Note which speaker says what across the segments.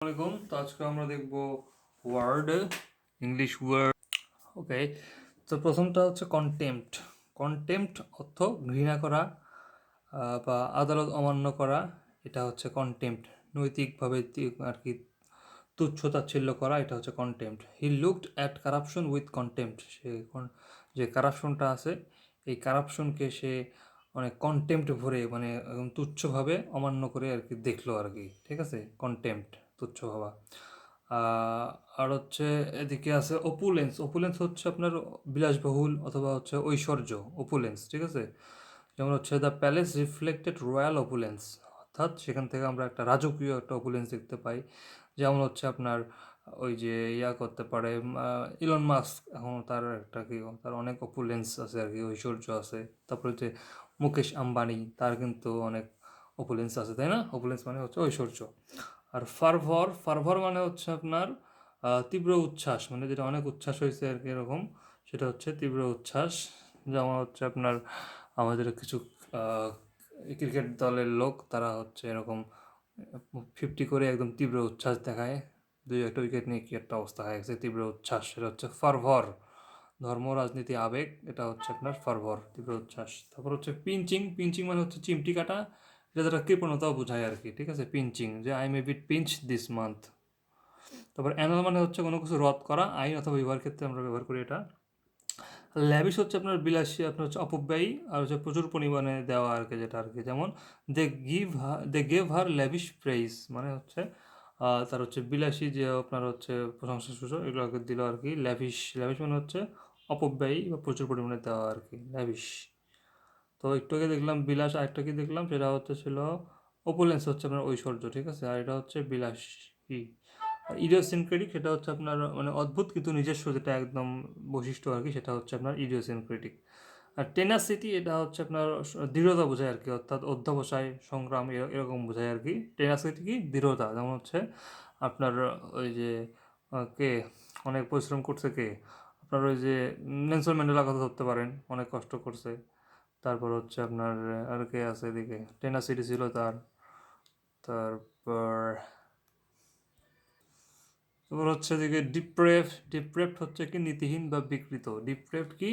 Speaker 1: আসসালামাইকুম। তো আজকে আমরা দেখব ওয়ার্ড, ইংলিশ ওয়ার্ড। ওকে, তো প্রথমটা হচ্ছে কন্টেম্পট। কন্টেম্পট অর্থ ঘৃণা করা বা আদালত অমান্য করা। এটা হচ্ছে কন্টেম্পট, নৈতিকভাবে আর কি তুচ্ছ তাচ্ছিল্য করা। এটা হচ্ছে contempt. He looked at corruption with contempt. সে যে কারাপশনটা আছে, এই কারাপশনকে সে অনেক কন্টেম্পট ভরে, মানে একদম তুচ্ছভাবে অমান্য করে আর কি দেখলো আর কি। ঠিক আছে, কন্টেম্পট, তুচ্ছ ভাবা। আর হচ্ছে এদিকে আছে অপুলেন্স। অপুলেন্স হচ্ছে আপনার বিলাসবহুল অথবা হচ্ছে ঐশ্বর্য, অপুলেন্স। ঠিক আছে, যেমন হচ্ছে the palace reflected royal opulence, অর্থাৎ সেখান থেকে আমরা একটা রাজকীয় একটা অপুলেন্স দেখতে পাই। যেমন হচ্ছে আপনার ওই যে করতে পারে ইলন মাস্ক, এখন তার একটা কি, তার অনেক অপুলেন্স আছে আর কি, ঐশ্বর্য আছে। তারপরে যে মুকেশ আম্বানি, তার কিন্তু অনেক অপুলেন্স আছে, তাই না? অপুলেন্স মানে হচ্ছে ঐশ্বর্য। আর ফারভর, ফারভর মানে হচ্ছে আপনার তীব্র উচ্ছ্বাস, মানে যেটা অনেক উচ্ছ্বাস হয়েছে আর কি, এরকম, সেটা হচ্ছে তীব্র উচ্ছ্বাস। যেমন হচ্ছে আপনার আমাদের কিছু ক্রিকেট দলের লোক, তারা হচ্ছে এরকম 50 করে একদম তীব্র উচ্ছ্বাস দেখায়, দুই একটা উইকেট নিয়ে কি একটা অবস্থা হয়ে গেছে, তীব্র উচ্ছ্বাস, সেটা হচ্ছে ফারভর। ধর্ম, রাজনীতি, আবেগ, এটা হচ্ছে আপনার ফারভর, তীব্র উচ্ছ্বাস। তারপর হচ্ছে পিঞ্চিং। পিঞ্চিং মানে হচ্ছে চিমটি কাটা, এটা যেটা কৃপণতাও বোঝায় আর কি। ঠিক আছে, পিঞ্চিং, যে I may be pinched this month. তারপর অ্যানাল মানে হচ্ছে কোনো কিছু রদ করা, আইন অথবা বিবাহের ক্ষেত্রে আমরা ব্যবহার করি এটা। ল্যাভিশ হচ্ছে আপনার বিলাসী, আপনার হচ্ছে অপব্যয়ী, আর হচ্ছে প্রচুর পরিমাণে দেওয়া আর কি, যেটা আর কি। যেমন they gave her lavish praise, মানে হচ্ছে তার হচ্ছে বিলাসী যে আপনার হচ্ছে প্রশংসা সূচক, এগুলোকে দিল আর কি। ল্যাভিশ, ল্যাভিশ মানে হচ্ছে অপব্যয়ী বা প্রচুর পরিমাণে দেওয়া আর কি, ল্যাভিশ। তো একটু আগে দেখলাম বিলাস, আরেকটা কি দেখলাম, সেটা হচ্ছে ছিল অপুলেন্স, হচ্ছে আপনার ঐশ্বর্য। ঠিক আছে, আর এটা হচ্ছে বিলাসী। ইডিওসিনক্রেটিক, সেটা হচ্ছে আপনার মানে অদ্ভুত কিন্তু নিজস্ব, যেটা একদম বৈশিষ্ট্য আর কি, সেটা হচ্ছে আপনার ইডিওসিনক্রেটিক। আর টেনাসিটি, এটা হচ্ছে আপনার দৃঢ়তা বোঝায় আর কি, অর্থাৎ অধ্যবসায়, সংগ্রাম, এরকম বোঝায় আর কি। টেনাসিটি কি, দৃঢ়তা। যেমন হচ্ছে আপনার ওই যে কে অনেক পরিশ্রম করছে, কে আপনার ওই যে নেলসন ম্যান্ডেলার কথা ধরতে পারেন, অনেক কষ্ট করছে। তারপর হচ্ছে আপনার আর কে আছে এদিকে, টেনাসিটি ছিল তার। তারপর তারপর হচ্ছে এদিকে ডিপ্রেভড। ডিপ্রেভড হচ্ছে কি, নীতিহীন বা বিকৃত। ডিপ্রেভড কি,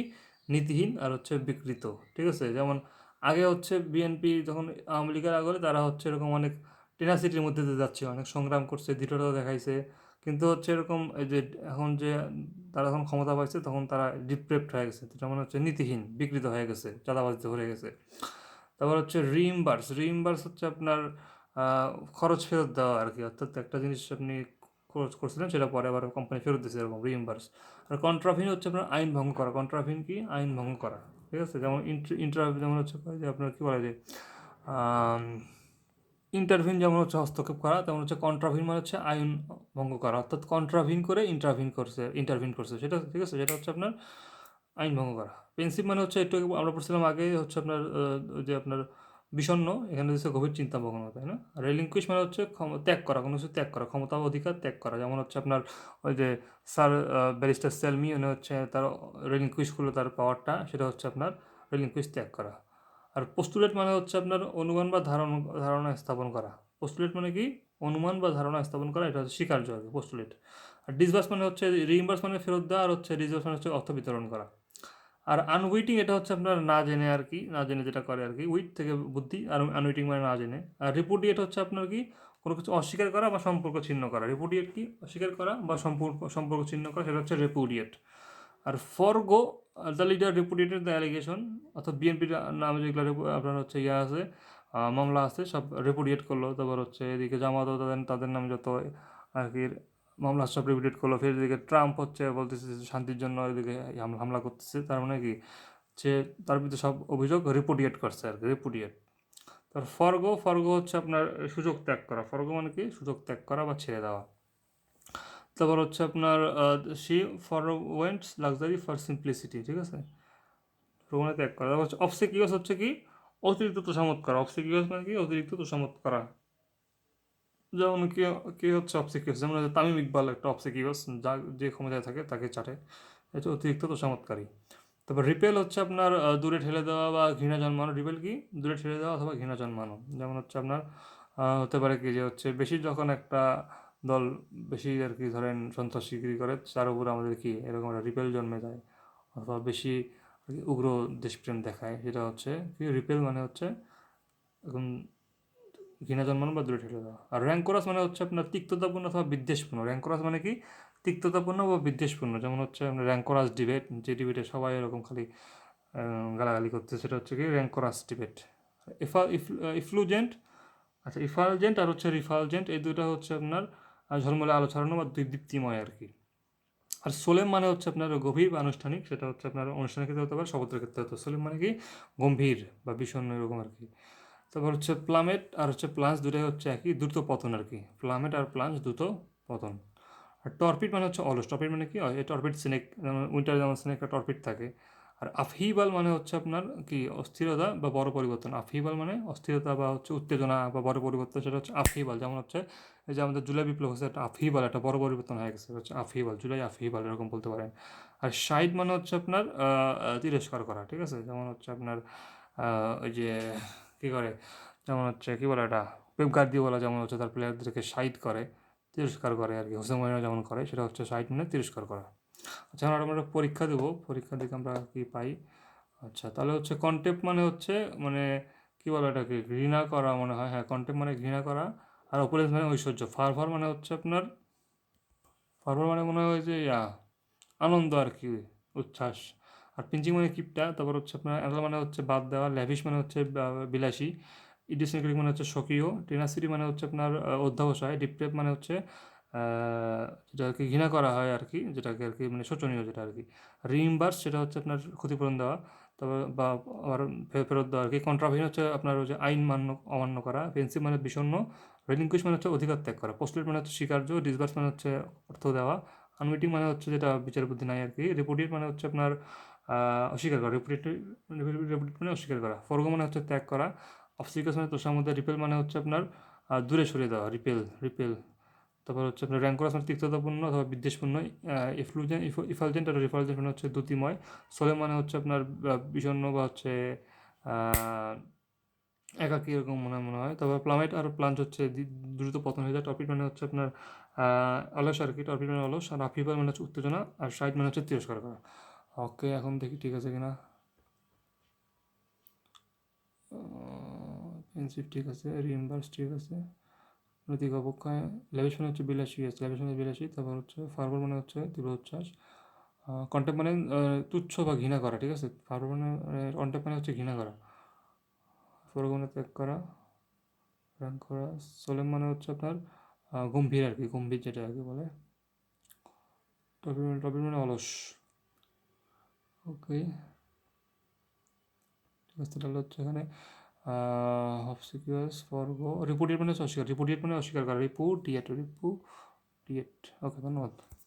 Speaker 1: নীতিহীন আর হচ্ছে বিকৃত। ঠিক আছে, যেমন আগে হচ্ছে বিএনপি যখন আওয়ামী লীগের আগলে, তারা হচ্ছে এরকম অনেক টেনাসিটির মধ্যে দিয়ে যাচ্ছে, অনেক সংগ্রাম করছে, দৃঢ়তা দেখাইছে। কিন্তু হচ্ছে এরকম এই যে এখন যে তারা যখন ক্ষমতা পাইছে, তখন তারা ডিপ্রেভড হয়ে গেছে, যেটা মানে হচ্ছে নীতিহীন, বিকৃত হয়ে গেছে, চাঁদাবাজিতে ভরে গেছে। তারপর হচ্ছে রিইম্বার্স। রিইম্বার্স হচ্ছে আপনার খরচ ফেরত দেওয়া আর কি, অর্থাৎ একটা জিনিস আপনি খরচ করছিলেন, সেটা পরে আবার কোম্পানি ফেরত দিচ্ছে, এরকম রিইম্বার্স। আর কন্ট্রাভিন হচ্ছে আপনার আইন ভঙ্গ করা। কন্ট্রাভিন কি, আইন ভঙ্গ করা। ঠিক আছে, যেমন যেমন হচ্ছে যে আপনার কী বলে যে ইন্টারভিন, যেমন হচ্ছে হস্তক্ষেপ করা, তেমন হচ্ছে কন্ট্রাভিন মানে হচ্ছে আইন ভঙ্গ করা, অর্থাৎ কন্ট্রাভিন করে ইন্টারভিন করছে, সেটা ঠিক আছে, সেটা হচ্ছে আপনার আইন ভঙ্গ করা। পেন্সিভ মানে হচ্ছে একটু আমরা পড়ছিলাম আগে, হচ্ছে আপনার ওই যে আপনার বিষণ্ণ, এখানে হচ্ছে গভীর চিন্তা ভাবনা, তাই না? রেলিঙ্কুইশ মানে হচ্ছে ত্যাগ করা, কোনো কিছু ত্যাগ করা, ক্ষমতা অধিকার ত্যাগ করা। যেমন হচ্ছে আপনার ওই যে স্যার ব্যারিস্টার সেলমি, উনি হচ্ছে তার রেলিঙ্কুইশ করলো তার পাওয়ারটা, সেটা হচ্ছে আপনার রেলিঙ্কুইশ, ত্যাগ করা। আর পোস্টুলেট মানে হচ্ছে আপনার অনুমান বা ধারণা স্থাপন করা। পোস্টুলেট মানে কি, অনুমান বা ধারণা স্থাপন করা, এটা হচ্ছে স্বীকার্য আর কি, পোস্টুলেট। আর ডিসবার্স মানে হচ্ছে রিইম্বার্স মানে ফেরত দেওয়া, আর হচ্ছে ডিসবার্স মানে হচ্ছে অর্থ বিতরণ করা। আর আনউইটিং, এটা হচ্ছে আপনার না জেনে আর কি, না জেনে যেটা করে আর কি, উইট থেকে বুদ্ধি, আর আনউইটিং মানে না জেনে। আর রিপুডিয়েট হচ্ছে আপনার কি, কোনো কিছু অস্বীকার করা বা সম্পর্ক ছিন্ন করা। রিপুডিয়েট কি, অস্বীকার করা বা সম্পর্ক ছিন্ন করা, সেটা হচ্ছে রিপুডিয়েট। আর ফরগো, দ্য লিডার রিপুডিয়েটেড দ্য অ্যালিগেশন, অর্থাৎ বিএনপির নামে যেগুলো আপনার হচ্ছে আছে, মামলা আছে, সব রিপুডিয়েট করলো। তারপর হচ্ছে এদিকে জামাতও তাদের নামে যত আর কি মামলা সব রিপুডিয়েট করলো। ফের এদিকে ট্রাম্প হচ্ছে বলতেছে যে শান্তির জন্য এদিকে হামলা করতেছে, তার মানে কি, যে তার বিরুদ্ধে সব অভিযোগ রিপুডিয়েট করছে আর কি, রিপুডিয়েট। তার ফরগো, ফরগো হচ্ছে আপনার সুযোগ ত্যাগ করা। ফরগো মানে কি, সুযোগ ত্যাগ করা বা ছেড়ে দেওয়া। তারপর হচ্ছে আপনার she forwent luxury for simplicity. ঠিক আছে, ভ্রমণে ত্যাগ করা। তারপর হচ্ছে অবসেকিউস হচ্ছে কি, অতিরিক্ত তোষামত করা। অবসেকিউস মানে কি, অতিরিক্ত তোষামত করা। যেমন কি, কি হচ্ছে অবসেকিউস, যেমন হচ্ছে তামিম ইকবাল একটা অবসেকিউস, যা যে ক্ষমতায় থাকে তাকে চাটে, এটা অতিরিক্ত তোষামতকারী। তারপর রিপেল হচ্ছে আপনার দূরে ঠেলে দেওয়া বা ঘৃণা জন্মানো। রিপেল কি, দূরে ঠেলে দেওয়া অথবা ঘৃণা জন্মানো। যেমন হচ্ছে আপনার হতে পারে কি, যে হচ্ছে বেশি যখন একটা দল বেশি আর কি ধরেন সন্ত্রাসীগিরি করে, তার উপর আমাদের কি এরকম একটা রিপেল জন্মে যায়, অথবা বেশি আর কি উগ্র দেশপ্রেম দেখায়, সেটা হচ্ছে কি রিপেল মানে হচ্ছে এখন ঘৃণা জন্মানো বা দূরে ঠেলে দেওয়া। আর র্যাঙ্কোরাস মানে হচ্ছে আপনার তিক্ততাপূর্ণ অথবা বিদ্বেষপূর্ণ। র্যাঙ্কোরাস মানে কি তিক্ততাপূর্ণ বা বিদ্বেষপূর্ণ, যেমন হচ্ছে আপনার র্যাঙ্কোরাস ডিবেট, যে ডিবেটে সবাই এরকম খালি গালাগালি করতে, সেটা হচ্ছে কি র্যাঙ্কোরাস ডিবেট। ইফ্লুজেন্ট, আচ্ছা ইফালজেন্ট আর হচ্ছে রিফালজেন্ট, এই দুটো হচ্ছে আপনার ঝলমলে আলো ছড়ানো বা দীপ্তিময় আর কি। আর সোলেম মানে হচ্ছে আপনার গভীর বা আনুষ্ঠানিক, সেটা হচ্ছে আপনার অনুষ্ঠানের ক্ষেত্রে হতে পারে, শপথের ক্ষেত্রে হতে পারে। সোলেম মানে কি গম্ভীর বা বিষণ্ণ এরকম আর কি। তারপর হচ্ছে প্লামেট আর হচ্ছে প্লাঞ্চ, দুটোই হচ্ছে একই, দ্রুত পতন আর কি। প্লামেট আর প্লাঞ্চ দ্রুত পতন। আর টর্পিড মানে হচ্ছে অলস। টর্পিড মানে কি এই টর্পিড স্নেক, যেমন উইন্টারে যেমন স্নেকটা টর্পিড থাকে। আর আফহিবাল মানে হচ্ছে আপনার কি অস্থিরতা বা বড় পরিবর্তন। আফহিবাল মানে অস্থিরতা বা হচ্ছে উত্তেজনা বা বড় পরিবর্তন, সেটা হচ্ছে আফহিবাল। যেমন হচ্ছে এই যে আমাদের জুলাই বিপ্লব হচ্ছে একটা আফহিবাল, একটা বড় পরিবর্তন হয়ে গেছে, হচ্ছে আফহিবাল, জুলাই আফহিবাল এরকম বলতে পারেন। আর শাইড মানে হচ্ছে আপনার তিরস্কার করা, ঠিক আছে। যেমন হচ্ছে আপনার ওই যে কী করে, যেমন হচ্ছে কী বলে এটা, পেপ গার্দিওলা যেমন হচ্ছে তার প্লেয়ারদেরকে সাইড করে, তিরস্কার করে আর কি। হোসে মরিনহো যেমন করে, সেটা হচ্ছে সাইড মানে তিরস্কার করা। আচ্ছা আমরা পরীক্ষা দেবো, পরীক্ষা দিকে আমরা কি পাই। আচ্ছা তাহলে হচ্ছে কন্টেম্প মানে হচ্ছে মানে কী বলে এটাকে, ঘৃণা করা মনে হয়, হ্যাঁ কন্টেম্প মানে ঘৃণা করা। আর অপোলেন্স মানে ঐশ্বর্য। ফারভার মানে হচ্ছে আপনার, ফারভার মানে মনে হয় যে আনন্দ আর কি, উচ্ছ্বাস। আর পিঞ্চিং মানে কিপটা। তারপর হচ্ছে আপনার অ্যানাল মানে হচ্ছে বাদ দেওয়া। ল্যাভিশ মানে হচ্ছে বিলাসী। ইডিওসিনক্রেটিক মানে হচ্ছে স্বকীয়। টেনাসিটি মানে হচ্ছে আপনার অধ্যবসায়। ডিপ্রেভ মানে হচ্ছে যেটা আর কি ঘৃণা করা হয় আর কি, যেটাকে আর কি মানে শোচনীয় যেটা আর কি। রিইম্বার্স সেটা হচ্ছে আপনার ক্ষতিপূরণ দেওয়া, তারপর বা আবার ফেরত দেওয়া আর কি। কন্ট্রাভেন হচ্ছে আপনার ওই যে আইন অমান্য করা। পেন্সিভ মানে বিষণ্ণ। রেলিঙ্কুইশ মানে হচ্ছে অধিকার ত্যাগ করা। পোস্টলেট মানে হচ্ছে স্বীকার্য। ডিসবার্স মানে হচ্ছে অর্থ দেওয়া। আনউইটিং মানে হচ্ছে যেটা বিচার বুদ্ধি নাই আর কি। রিপুডিয়েট মানে হচ্ছে আপনার অস্বীকার করা। রিপুডিয়েট মানে অস্বীকার করা। ফরগো মানে হচ্ছে ত্যাগ করা। অবসিকাস মানে তোষার মধ্যে। রিপেল মানে হচ্ছে আপনার দূরে সরিয়ে দেওয়া, রিপেল রিপেল। তারপর হচ্ছে আপনার র্যাঙ্কোরাস মানে তিক্ততাপূর্ণ অথবা বিদ্বেষপূর্ণ। ইফালজেন্ট আর রিফালজেন্ট মানে হচ্ছে দ্যুতিময়। সোলেম মানে হচ্ছে আপনার বিষণ্ণ বা হচ্ছে একাকী এরকম মনে হয়। তারপর প্লামেট আর প্লাঞ্চ হচ্ছে দ্রুত পতন হয়ে যায়। টপিক মানে হচ্ছে আপনার অলস আর কি, টপিক মানে অলস। আর আফিফার মানে হচ্ছে উত্তেজনা। আর সাইড মানে হচ্ছে তিরস্কার করা। ওকে এখন দেখি ঠিক আছে কিনা। পেন্সিভ ঠিক আছে, রিইম্বার্স ঠিক আছে, নৈতিক অবক্ষয়। ল্যাভিশ মানে হচ্ছে বিলাসী, আছে ল্যাভিশ মানে বিলাসী। তারপর হচ্ছে ফার্ভার মানে হচ্ছে তীব্র উচ্ছ্বাস। কন্টেম্প মানে তুচ্ছ বা ঘৃণা করা, ঠিক আছে। ফার্ভার মানে কন্টেম্প মানে হচ্ছে ঘৃণা করা। ফরগমনে ত্যাগ করা, র্যাঙ্ক করা। সোলেম মানে হচ্ছে আপনার গম্ভীর আর কি, গম্ভীর যেটা আর কি বলে। টপিক মানে অলস। ওকে ঠিক আছে, তাহলে হচ্ছে এখানে অবসিকিউয়াস ফরগো। রিপুডিয়েট মানে হচ্ছে অস্বীকার, রিপুডিয়েট মানে অস্বীকার করা। রিপুডিয়েট, রিপুডিয়েট। ওকে ধন্যবাদ।